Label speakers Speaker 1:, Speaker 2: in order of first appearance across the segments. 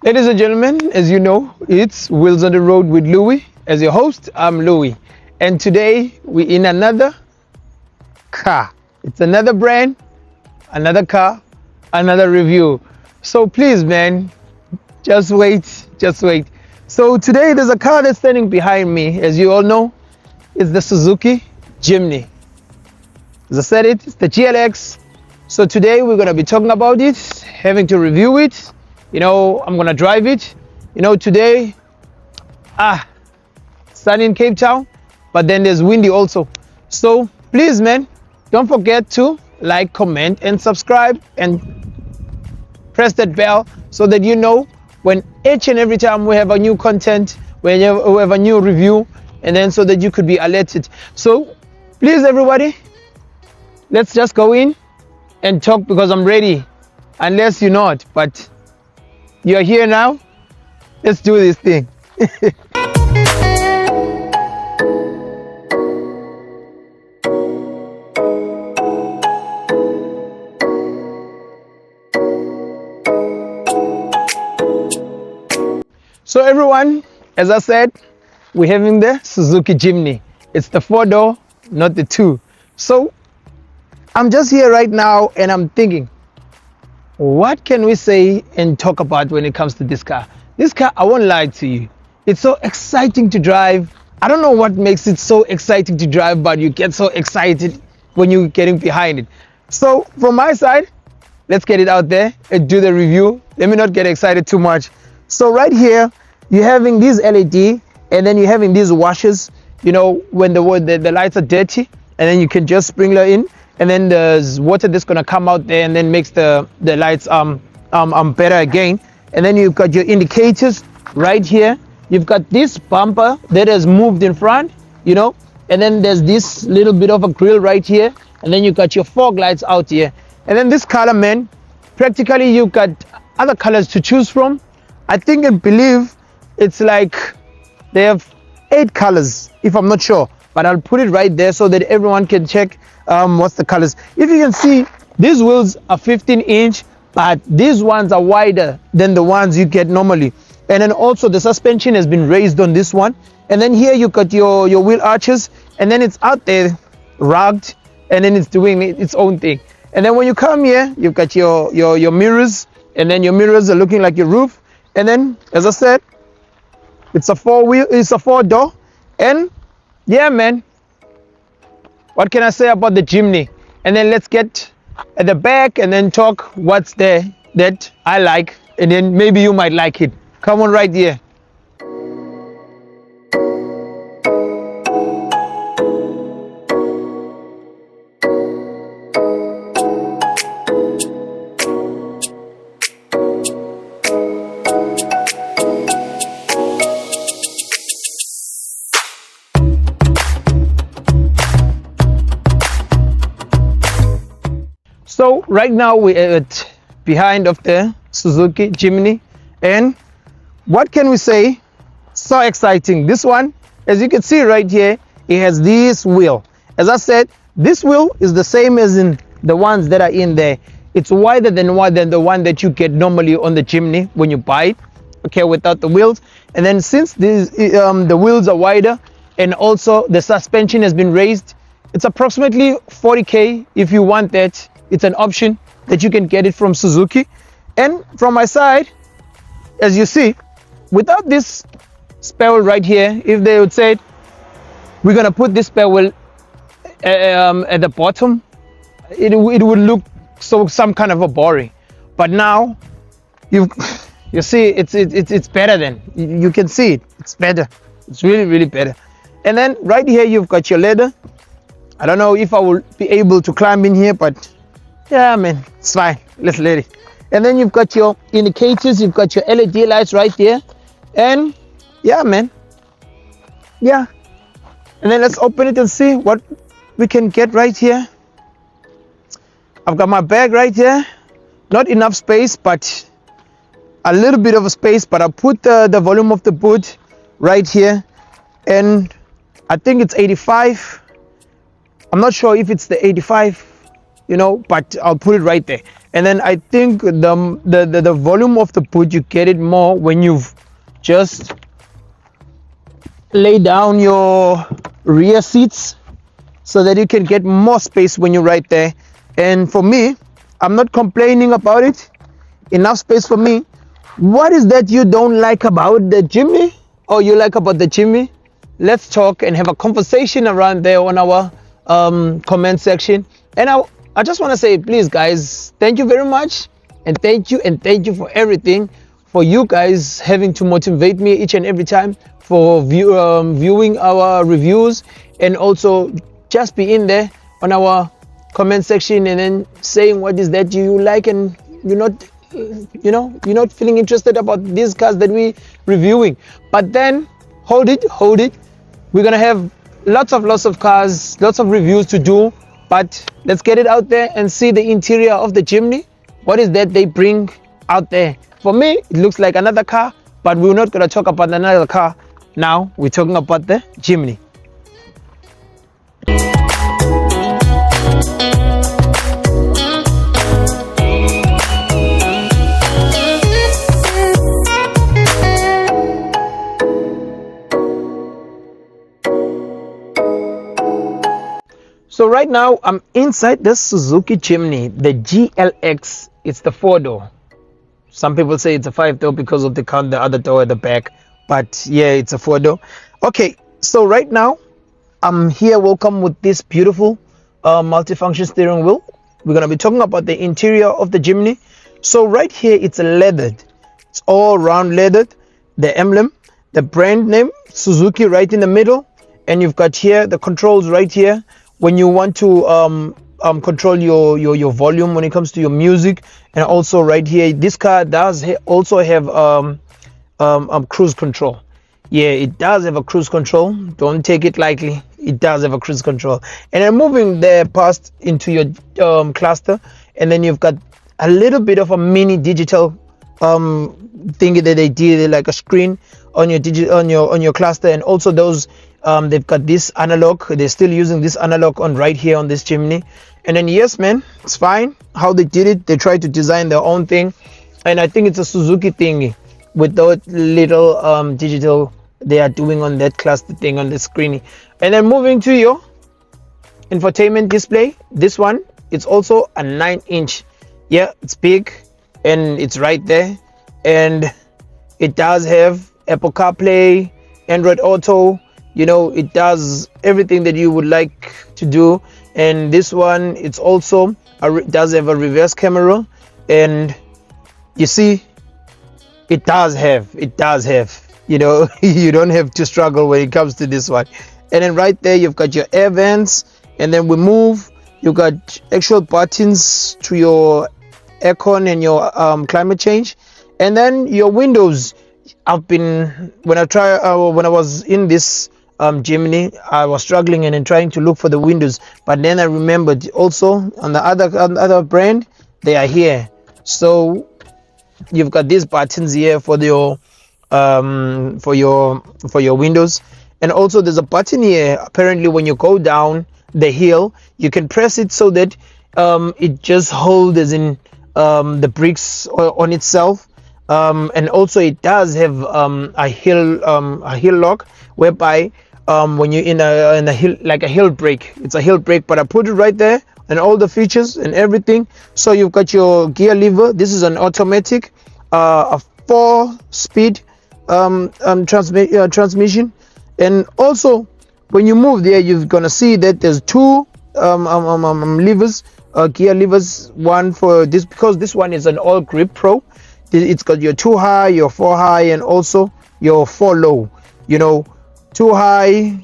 Speaker 1: Ladies and gentlemen, as you know, it's Wheels on the Road with Louis. As your host, I'm Louis. And today we're in another car. It's another brand, another car, another review. So please, man, just wait. So today there's a car that's standing behind me. As you all know, it's the Suzuki Jimny. As I said it's the GLX. So today we're going to be talking about it, having to review it. I'm gonna drive it. Today, sunny in Cape Town, but then there's windy also. So please, man, don't forget to like, comment, and subscribe, and press that bell so that you know when each and every time we have a new content, when we have a new review, and then so that you could be alerted. So please, everybody, let's just go in and talk because I'm ready, unless you're not, but you're here now. Let's do this thing. So everyone, as I said, we're having the Suzuki Jimny. It's the 4-door, not the 2. So I'm just here right now and I'm thinking, what can we say and talk about when it comes to this car? This car, I won't lie to you, it's so exciting to drive. I don't know what makes it so exciting to drive, but you get so excited when you're getting behind it. So from my side, let's get it out there and do the review. Let me not get excited too much. So right here, you're having these LED, and then you're having these washers, when the lights are dirty, and then you can just sprinkler in, and then there's water that's gonna come out there and then makes the lights better again. And then you've got your indicators right here. You've got this bumper that has moved in front, and then there's this little bit of a grill right here, and then you've got your fog lights out here. And then this color, man, practically you've got other colors to choose from. I think and believe it's like they have 8 colors, if I'm not sure, but I'll put it right there so that everyone can check what's the colors. If you can see, these wheels are 15-inch, but these ones are wider than the ones you get normally. And then also the suspension has been raised on this one. And then here you got your wheel arches, and then it's out there rugged, and then it's doing its own thing. And then when you come here, you've got your mirrors, and then your mirrors are looking like your roof. And then, as I said, it's a 4-door, and yeah, man, what can I say about the Jimny? And then let's get at the back and then talk what's there that I like, and then maybe you might like it. Come on right here. So right now we're at behind of the Suzuki Jimny, and what can we say? So exciting. This one, as you can see right here, it has this wheel. As I said, this wheel is the same as in the ones that are in there. It's wider than the one that you get normally on the Jimny when you buy it, okay, without the wheels. And then since the wheels are wider and also the suspension has been raised, it's approximately 40K. If you want that, it's an option that you can get it from Suzuki. And from my side, as you see, without this spare wheel right here, if they would say we're gonna put this spare wheel at the bottom, it would look some kind of a boring. But now you see it's better. Then you can see it's better. It's really better. And then right here you've got your leather. I don't know if I will be able to climb in here, but yeah, man, it's fine. Let's let it. And then you've got your indicators, you've got your LED lights right there. And yeah, man. Yeah. And then let's open it and see what we can get right here. I've got my bag right here. Not enough space, but a little bit of a space. But I'll put the volume of the boot right here. And I think it's 85. I'm not sure if it's the 85. you know, but I'll put it right there. And then I think the volume of the boot, you get it more when you've just lay down your rear seats so that you can get more space when you're right there. And for me, I'm not complaining about it. Enough space for me. What is that you don't like about the Jimny, or you like about the Jimny? Let's talk and have a conversation around there on our comment section. And I just want to say, please guys, thank you very much, and thank you for everything, for you guys having to motivate me each and every time, for viewing our reviews, and also just be in there on our comment section and then saying what is that you like and you're not, you know, you're not feeling interested about these cars that we reviewing. But then hold it, we're gonna have lots of cars, lots of reviews to do, but let's get it out there and see the interior of the Jimny. What is that they bring out there? For me, it looks like another car, but we're not gonna talk about another car now. We're talking about the Jimny. So right now I'm inside the Suzuki Jimny, the GLX. It's the 4-door. Some people say it's a 5-door because of the other door at the back, but yeah, it's a 4-door. Okay, so right now I'm here. Welcome with this beautiful multifunction steering wheel. We're gonna be talking about the interior of the Jimny. So right here, it's leathered. It's all round leathered. The emblem, the brand name Suzuki right in the middle, and you've got here the controls right here when you want to control your volume when it comes to your music. And also right here, this car does also have cruise control. Yeah, it does have a cruise control. Don't take it lightly. It does have a cruise control. And then moving there past into your cluster, and then you've got a little bit of a mini digital thingy that they did, like a screen on your cluster. And also those they've got this analog. They're still using this analog on right here on this Jimny. And then yes, man, it's fine how they did it. They tried to design their own thing, and I think it's a Suzuki thingy with that little digital they are doing on that cluster thing on the screen. And then moving to your infotainment display, this one, it's also a 9-inch. Yeah, it's big and it's right there, and it does have Apple CarPlay, Android Auto. You know, it does everything that you would like to do. And this one, it's also does have a reverse camera, and you see, it does have, you know, you don't have to struggle when it comes to this one. And then right there, you've got your air vents, and then we move, you got actual buttons to your aircon and your climate change. And then your windows, when I was in this Jimny, I was struggling and then trying to look for the windows, but then I remembered also on the other brand, they are here. So you've got these buttons here for your windows. And also there's a button here, apparently when you go down the hill, you can press it so that it just holds as in the bricks on itself. And also it does have a hill lock, whereby when you're in a hill, like a hill brake, it's a hill brake, but I put it right there and all the features and everything. So you've got your gear lever. This is an automatic, a 4-speed transmission. And also when you move there, you're gonna see that there's 2 levers, gear levers. One for this, because this one is an all grip pro. It's got your 2 high, your 4 high, and also your 4 low. You know, 2 high,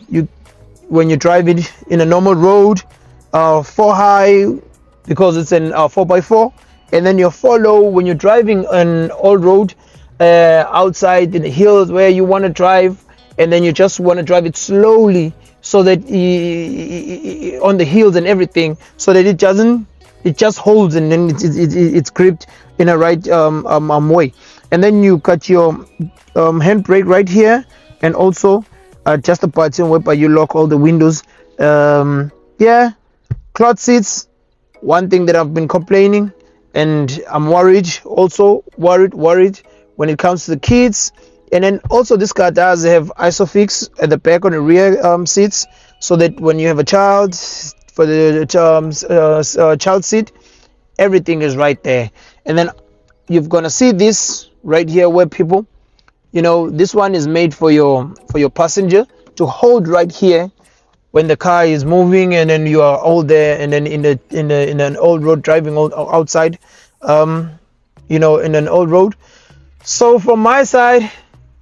Speaker 1: when you drive it in a normal road, 4 high because it's an 4x4, and then your 4 low when you're driving on all road, outside in the hills where you want to drive, and then you just want to drive it slowly, so that on the hills and everything, so that it just holds, and then it's gripped in a right way. And then you got your handbrake right here, and also just a button whereby you lock all the windows. Yeah, cloth seats, one thing that I've been complaining, and I'm worried, also worried when it comes to the kids. And then also this car does have isofix at the back on the rear seats, so that when you have a child, for the child seat, everything is right there. And then you're gonna see this right here where people, this one is made for your passenger to hold right here when the car is moving, and then you are all there, and then in an old road, driving outside, in an old road. So from my side,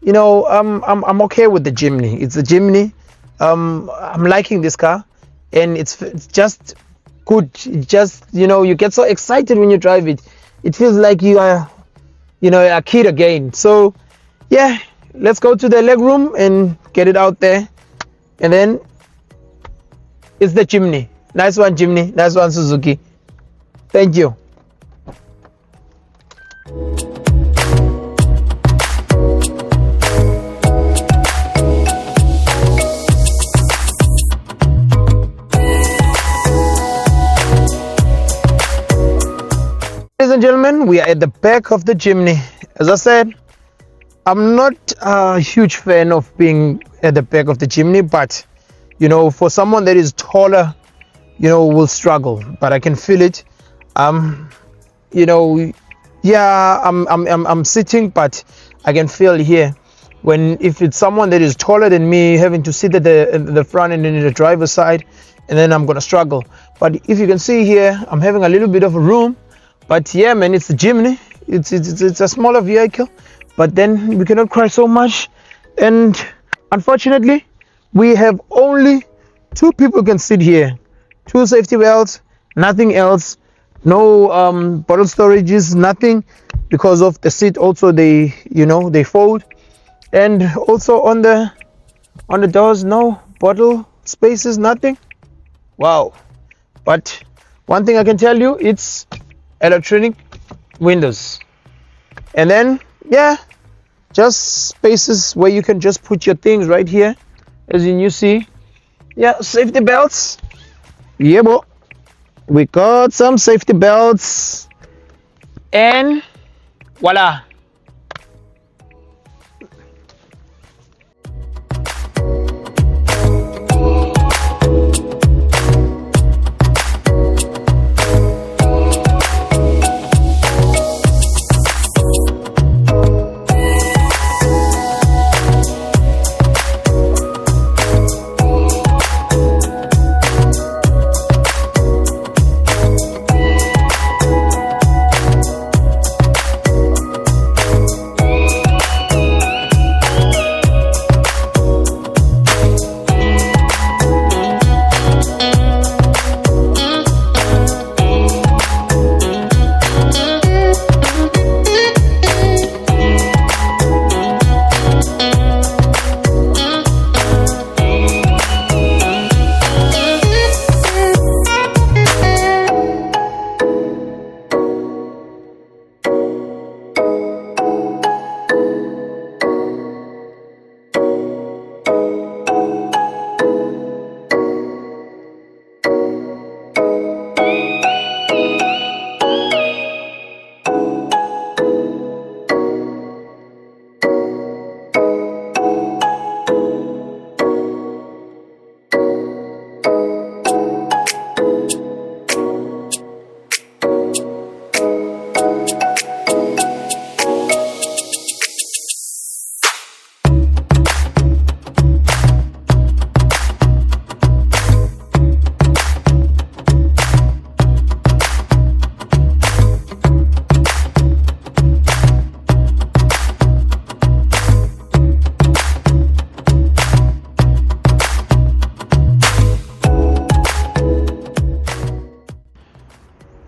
Speaker 1: I'm okay with the Jimny. It's a Jimny. I'm liking this car, and it's just good. It just, you get so excited when you drive it. It feels like you are, a kid again. So yeah, let's go to the leg room and get it out there. And then it's the Jimny. Nice one, Jimny. Nice one, Suzuki. Thank you. Ladies and gentlemen, we are at the back of the Jimny. As I said, I'm not a huge fan of being at the back of the Jimny, but for someone that is taller, will struggle. But I can feel it. Yeah, I'm sitting, but I can feel here if it's someone that is taller than me, having to sit at the front and then in the driver's side, and then I'm gonna struggle. But if you can see here, I'm having a little bit of a room. But yeah, man, it's the Jimny. It's a smaller vehicle, but then we cannot cry so much. And unfortunately, we have only 2 people can sit here. 2 safety belts, nothing else. No bottle storages, nothing, because of the seat. Also, they fold, and also on the doors, no bottle spaces, nothing. Wow. But one thing I can tell you, it's electronic windows. And then yeah, just spaces where you can just put your things right here, as you see. Yeah, safety belts. Yeah, boy, we got some safety belts, and voila.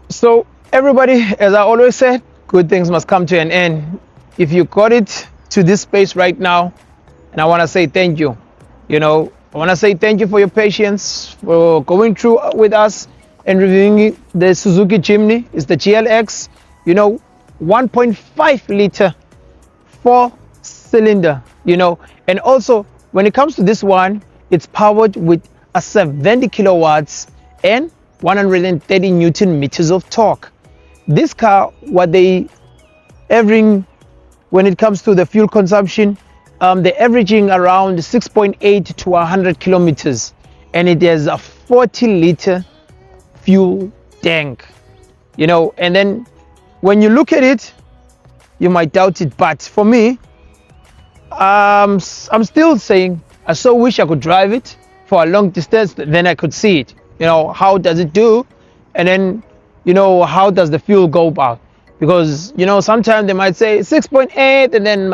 Speaker 1: So everybody, as I always said, good things must come to an end. If you got it to this space right now, and I want to say thank you. I want to say thank you for your patience, for going through with us and reviewing the Suzuki Jimny. It's the GLX, 1.5 liter, 4-cylinder, and also when it comes to this one, it's powered with a 70 kilowatts and 130 Newton meters of torque. This car, what they averaging when it comes to the fuel consumption, they're averaging around 6.8 to 100 kilometers, and it has a 40-liter fuel tank, you know. And then when you look at it, you might doubt it, but for me, I'm still saying I so wish I could drive it for a long distance, then I could see it, you know, how does it do, and then, you know, how does the fuel go about. Because, you know, sometimes they might say 6.8 and then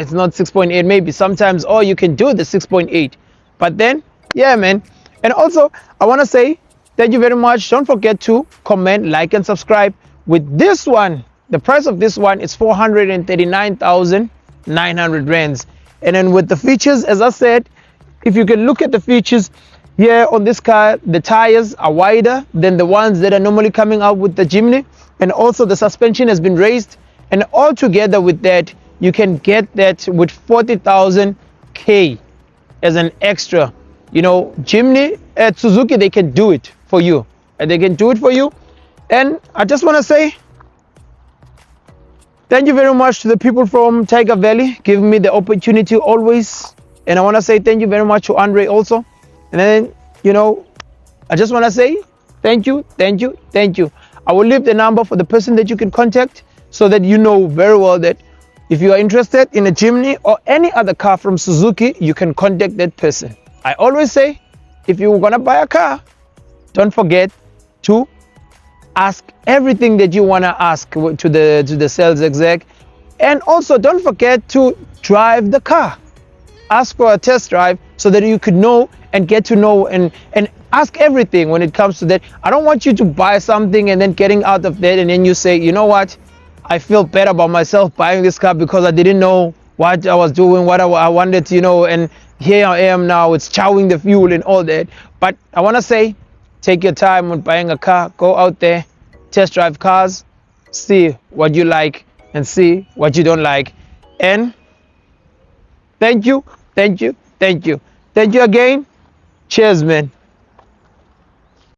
Speaker 1: it's not 6.8 maybe sometimes, or you can do the 6.8, but then yeah, man. And also I want to say thank you very much. Don't forget to comment, like, and subscribe. With this one, the price of this one is 439,900 rands. And then with the features, as I said, if you can look at the features here on this car, the tires are wider than the ones that are normally coming out with the Jimny, and also the suspension has been raised, and all together with that you can get that with 40,000 K as an extra. You know, Jimny at Suzuki, they can do it for you, and they can do it for you. And I just want to say thank you very much to the people from Tiger Valley giving me the opportunity always. And I want to say thank you very much to Andre also. And then, you know, I just want to say thank you, thank you, thank you. I will leave the number for the person that you can contact, so that you know very well that if you are interested in a Jimny or any other car from Suzuki, you can contact that person. I always say, if you're gonna buy a car, don't forget to ask everything that you wanna ask to the sales exec, and also don't forget to drive the car. Ask for a test drive so that you could know and get to know and ask everything when it comes to that. I don't want you to buy something and then getting out of that and then you say, you know what, I feel bad about myself buying this car because I didn't know what I was doing, what I wanted, you know, and here I am now, it's chowing the fuel and all that. But I want to say, take your time when buying a car. Go out there, test drive cars, see what you like and see what you don't like. And thank you, thank you, thank you, thank you again. Cheers, man.